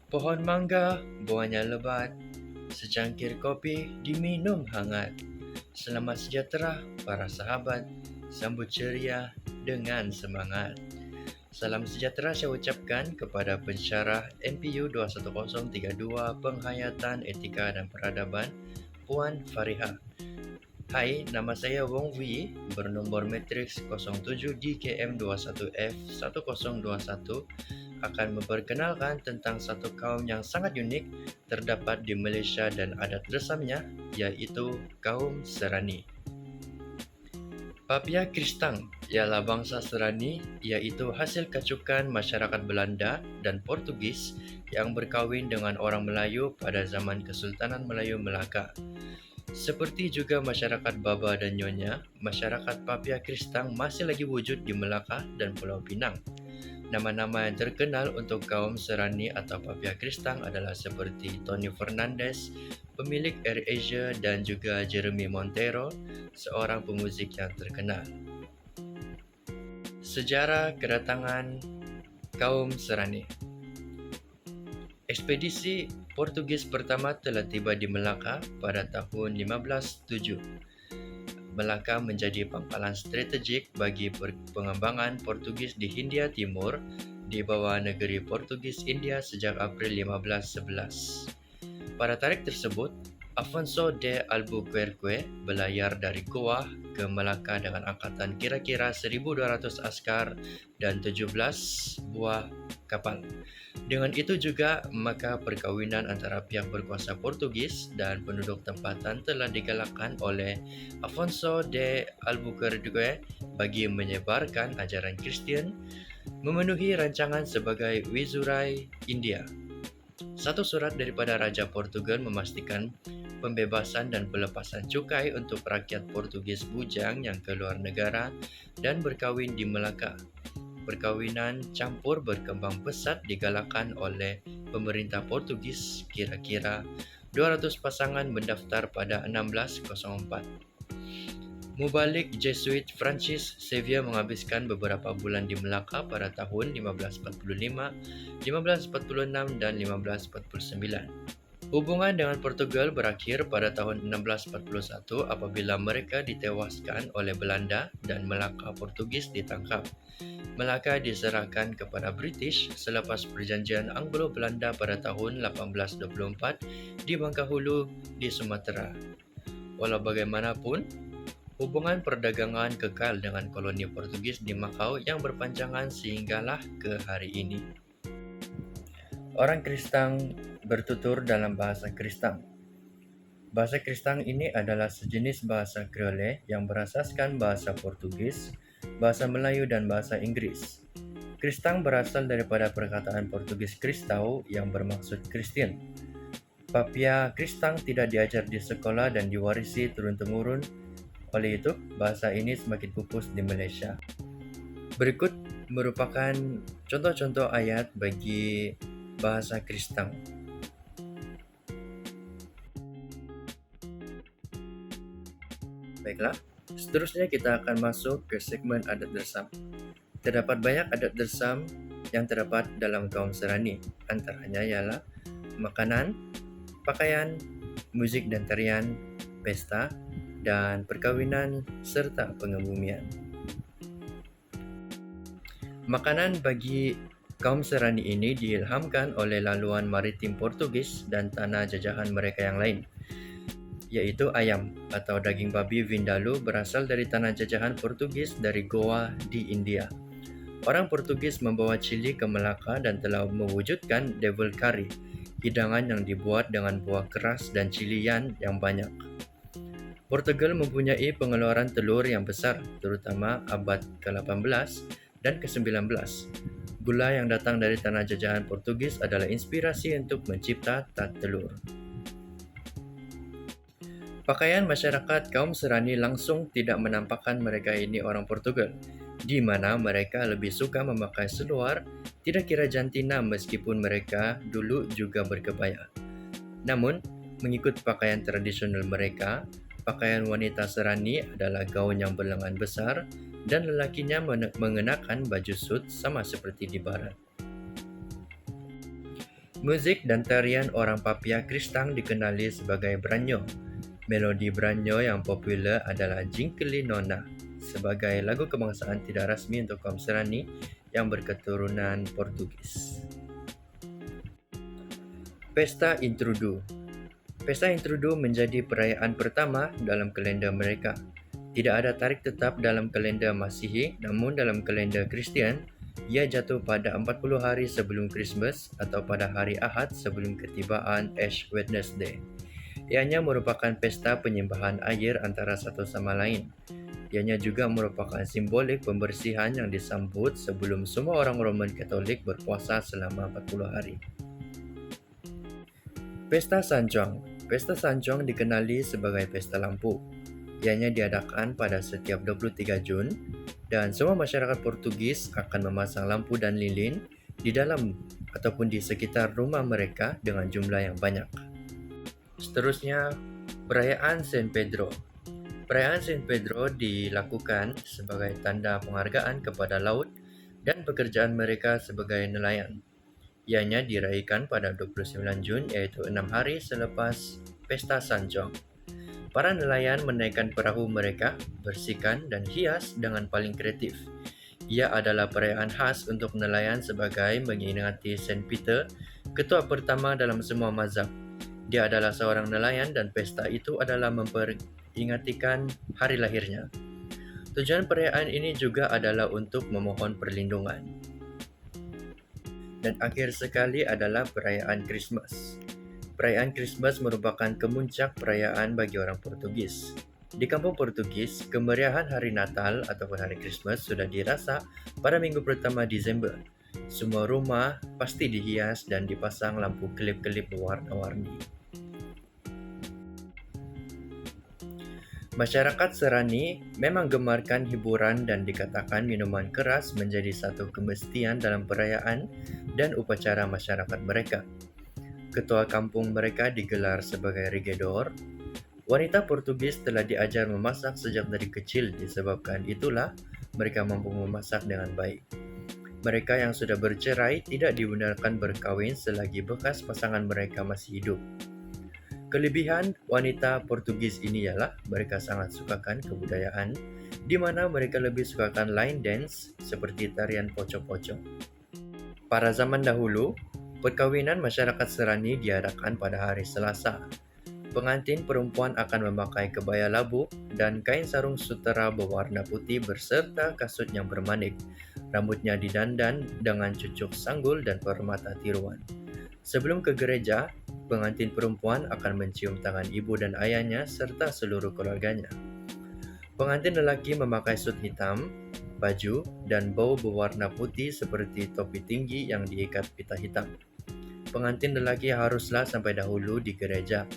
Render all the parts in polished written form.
Pohon mangga, buahnya lebat, secangkir kopi diminum hangat. Selamat sejahtera para sahabat, sambut ceria dengan semangat. Salam sejahtera saya ucapkan kepada pensyarah MPU 21032 Penghayatan Etika dan Peradaban, Puan Fariha. Hai, nama saya Wong Wee, bernombor matriks 07 DKM 21F1021, akan memperkenalkan tentang satu kaum yang sangat unik terdapat di Malaysia dan adat resamnya, iaitu kaum Serani. Papia Kristang ialah bangsa Serani, iaitu hasil kacukan masyarakat Belanda dan Portugis yang berkahwin dengan orang Melayu pada zaman Kesultanan Melayu Melaka. Seperti juga masyarakat Baba dan Nyonya, masyarakat Papia Kristang masih lagi wujud di Melaka dan Pulau Pinang. Nama-nama yang terkenal untuk kaum Serani atau Papia Kristang adalah seperti Tony Fernandez, pemilik AirAsia, dan juga Jeremy Monteiro, seorang pemuzik yang terkenal. Sejarah kedatangan kaum Serani. Ekspedisi Portugis pertama telah tiba di Melaka pada tahun 1507. Melaka menjadi pangkalan strategik bagi pengembangan Portugis di Hindia Timur di bawah negeri Portugis India sejak April 1511. Pada tarikh tersebut, Afonso de Albuquerque berlayar dari Goa ke Melaka dengan angkatan kira-kira 1,200 askar dan 17 buah kapal. Dengan itu juga, maka perkawinan antara pihak berkuasa Portugis dan penduduk tempatan telah digalakkan oleh Afonso de Albuquerque bagi menyebarkan ajaran Kristian, memenuhi rancangan sebagai Viceroy India. Satu surat daripada Raja Portugal memastikan pembebasan dan pelepasan cukai untuk rakyat Portugis bujang yang keluar negara dan berkahwin di Melaka. Perkawinan campur berkembang pesat digalakkan oleh pemerintah Portugis. Kira-kira 200 pasangan mendaftar pada 1604. Mubalik Jesuit Francis Xavier menghabiskan beberapa bulan di Melaka pada tahun 1545, 1546 dan 1549. Hubungan dengan Portugal berakhir pada tahun 1641 apabila mereka ditewaskan oleh Belanda dan Melaka Portugis ditangkap. Melaka diserahkan kepada British selepas perjanjian Anglo-Belanda pada tahun 1824 di Bangkahulu di Sumatera. Walau bagaimanapun, hubungan perdagangan kekal dengan koloni Portugis di Macau yang berpanjangan sehinggalah ke hari ini. Orang Kristang bertutur dalam bahasa Kristang. Bahasa Kristang ini adalah sejenis bahasa Kreole yang berasaskan bahasa Portugis, bahasa Melayu dan bahasa Inggris. Kristang berasal daripada perkataan Portugis Kristau yang bermaksud Kristian. Papia Kristang tidak diajar di sekolah dan diwarisi turun-temurun. Oleh itu, bahasa ini semakin pupus di Malaysia. Berikut merupakan contoh-contoh ayat bagi bahasa Kristang. Baiklah, seterusnya kita akan masuk ke segmen adat dersam. Terdapat banyak adat dersam yang terdapat dalam kaum Serani. Antaranya ialah makanan, pakaian, musik dan tarian, pesta, dan perkawinan serta pengebumian. Makanan bagi kaum Serani ini diilhamkan oleh laluan maritim Portugis dan tanah jajahan mereka yang lain, yaitu ayam atau daging babi Vindaloo berasal dari tanah jajahan Portugis dari Goa di India. Orang Portugis membawa cili ke Melaka dan telah mewujudkan devil curry, hidangan yang dibuat dengan buah keras dan cilian yang banyak. Portugal mempunyai pengeluaran telur yang besar, terutama abad ke-18 dan ke-19. Gula yang datang dari tanah jajahan Portugis adalah inspirasi untuk mencipta tat telur. Pakaian masyarakat kaum Serani langsung tidak menampakkan mereka ini orang Portugal, di mana mereka lebih suka memakai seluar, tidak kira jantina meskipun mereka dulu juga berkebaya. Namun, mengikut pakaian tradisional mereka, pakaian wanita Serani adalah gaun yang berlengan besar dan lelakinya mengenakan baju sut sama seperti di barat. Muzik dan tarian orang Papua Kristang dikenali sebagai Branyo. Melodi Branyo yang popular adalah Jingkeli Nona sebagai lagu kebangsaan tidak rasmi untuk kaum Serani yang berketurunan Portugis. Pesta Intrudu. Pesta Intrudu menjadi perayaan pertama dalam kalender mereka. Tidak ada tarikh tetap dalam kalender Masihi, namun dalam kalender Kristian, ia jatuh pada 40 hari sebelum Christmas atau pada hari Ahad sebelum ketibaan Ash Wednesday. Ianya merupakan pesta penyembahan air antara satu sama lain. Ianya juga merupakan simbolik pembersihan yang disambut sebelum semua orang Roman Katolik berpuasa selama 40 hari. Pesta Sanchong. Pesta Sanchong dikenali sebagai pesta lampu. Ianya diadakan pada setiap 23 Jun dan semua masyarakat Portugis akan memasang lampu dan lilin di dalam ataupun di sekitar rumah mereka dengan jumlah yang banyak. Seterusnya, perayaan San Pedro. Perayaan San Pedro dilakukan sebagai tanda penghargaan kepada laut dan pekerjaan mereka sebagai nelayan. Ianya diraihkan pada 29 Jun iaitu 6 hari selepas Pesta Sanchong. Para nelayan menaikkan perahu mereka, bersihkan dan hias dengan paling kreatif. Ia adalah perayaan khas untuk nelayan sebagai mengingati Saint Peter, ketua pertama dalam semua mazhab. Dia adalah seorang nelayan dan pesta itu adalah memperingatikan hari lahirnya. Tujuan perayaan ini juga adalah untuk memohon perlindungan. Dan akhir sekali adalah perayaan Christmas. Perayaan Christmas merupakan kemuncak perayaan bagi orang Portugis. Di kampung Portugis, kemeriahan hari Natal ataupun hari Christmas sudah dirasa pada minggu pertama Desember. Semua rumah pasti dihias dan dipasang lampu kelip-kelip berwarna-warni. Masyarakat Serani memang gemarkan hiburan dan dikatakan minuman keras menjadi satu kemestian dalam perayaan dan upacara masyarakat mereka. Ketua kampung mereka digelar sebagai regidor. Wanita Portugis telah diajar memasak sejak dari kecil, disebabkan itulah mereka mampu memasak dengan baik. Mereka yang sudah bercerai tidak dibenarkan berkahwin selagi bekas pasangan mereka masih hidup. Kelebihan wanita Portugis ini ialah mereka sangat sukakan kebudayaan, di mana mereka lebih sukakan line dance seperti tarian poco-poco. Pada zaman dahulu, perkawinan masyarakat Serani diadakan pada hari Selasa. Pengantin perempuan akan memakai kebaya labu dan kain sarung sutera berwarna putih berserta kasut yang bermanik. Rambutnya didandan dengan cucuk sanggul dan permata tiruan. Sebelum ke gereja, pengantin perempuan akan mencium tangan ibu dan ayahnya serta seluruh keluarganya. Pengantin lelaki memakai sut hitam, baju, dan bau berwarna putih seperti topi tinggi yang diikat pita hitam. Pengantin lelaki haruslah sampai dahulu di gereja.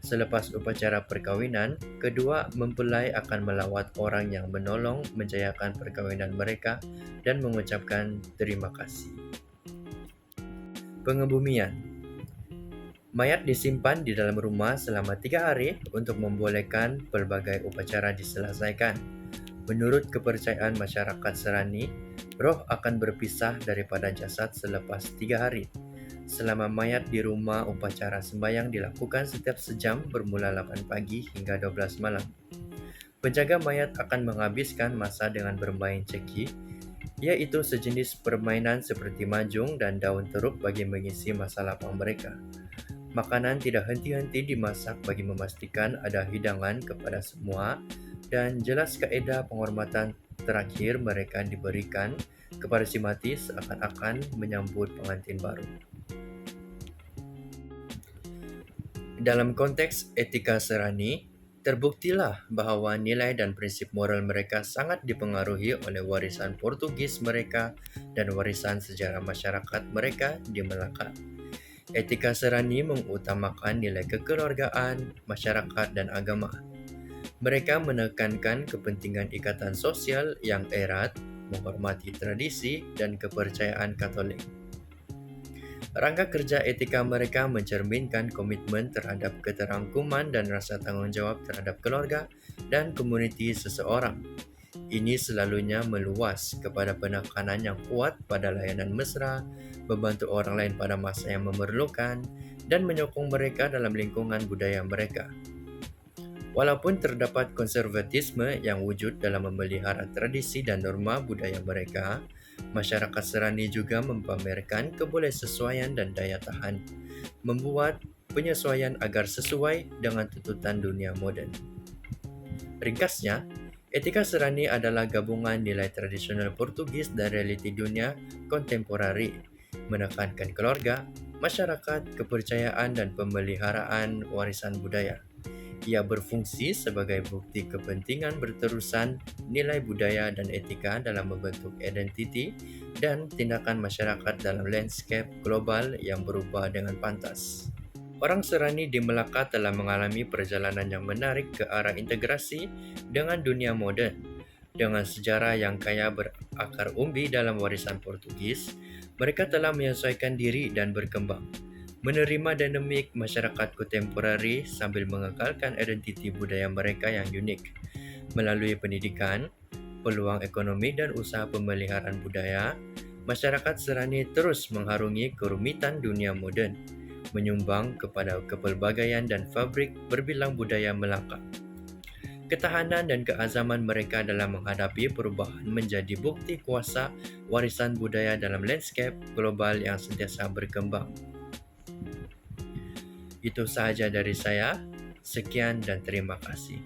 Selepas upacara perkawinan, kedua mempelai akan melawat orang yang menolong menjayakan perkawinan mereka dan mengucapkan terima kasih. Pengebumian. Mayat disimpan di dalam rumah selama 3 hari untuk membolehkan pelbagai upacara diselesaikan. Menurut kepercayaan masyarakat Serani, roh akan berpisah daripada jasad selepas 3 hari. Selama mayat di rumah, upacara sembahyang dilakukan setiap sejam bermula 8 pagi hingga 12 malam. Penjaga mayat akan menghabiskan masa dengan bermain ceki, iaitu sejenis permainan seperti mahjong dan daun teruk bagi mengisi masa lapang mereka. Makanan tidak henti-henti dimasak bagi memastikan ada hidangan kepada semua dan jelas kaedah penghormatan terakhir mereka diberikan kepada si mati seakan-akan menyambut pengantin baru. Dalam konteks etika Serani, terbuktilah bahawa nilai dan prinsip moral mereka sangat dipengaruhi oleh warisan Portugis mereka dan warisan sejarah masyarakat mereka di Melaka. Etika Serani mengutamakan nilai kekeluargaan, masyarakat dan agama. Mereka menekankan kepentingan ikatan sosial yang erat, menghormati tradisi dan kepercayaan Katolik. Rangka kerja etika mereka mencerminkan komitmen terhadap keterangkuman dan rasa tanggungjawab terhadap keluarga dan komuniti seseorang. Ini selalunya meluas kepada penekanan yang kuat pada layanan mesra, membantu orang lain pada masa yang memerlukan, dan menyokong mereka dalam lingkungan budaya mereka. Walaupun terdapat konservatisme yang wujud dalam memelihara tradisi dan norma budaya mereka, masyarakat Serani juga mempamerkan kebolehsesuaian dan daya tahan, membuat penyesuaian agar sesuai dengan tuntutan dunia moden. Ringkasnya, etika Serani adalah gabungan nilai tradisional Portugis dan realiti dunia kontemporari, menekankan keluarga, masyarakat, kepercayaan, dan pemeliharaan warisan budaya. Ia berfungsi sebagai bukti kepentingan berterusan nilai budaya dan etika dalam membentuk identiti dan tindakan masyarakat dalam landscape global yang berubah dengan pantas. Orang Serani di Melaka telah mengalami perjalanan yang menarik ke arah integrasi dengan dunia moden. Dengan sejarah yang kaya berakar umbi dalam warisan Portugis, mereka telah menyesuaikan diri dan berkembang, menerima dinamik masyarakat kontemporari sambil mengekalkan identiti budaya mereka yang unik. Melalui pendidikan, peluang ekonomi dan usaha pemeliharaan budaya, masyarakat Serani terus mengharungi kerumitan dunia moden, menyumbang kepada kepelbagaian dan fabrik berbilang budaya Melaka. Ketahanan dan keazaman mereka dalam menghadapi perubahan menjadi bukti kuasa warisan budaya dalam landscape global yang sentiasa berkembang. Itu sahaja dari saya. Sekian dan terima kasih.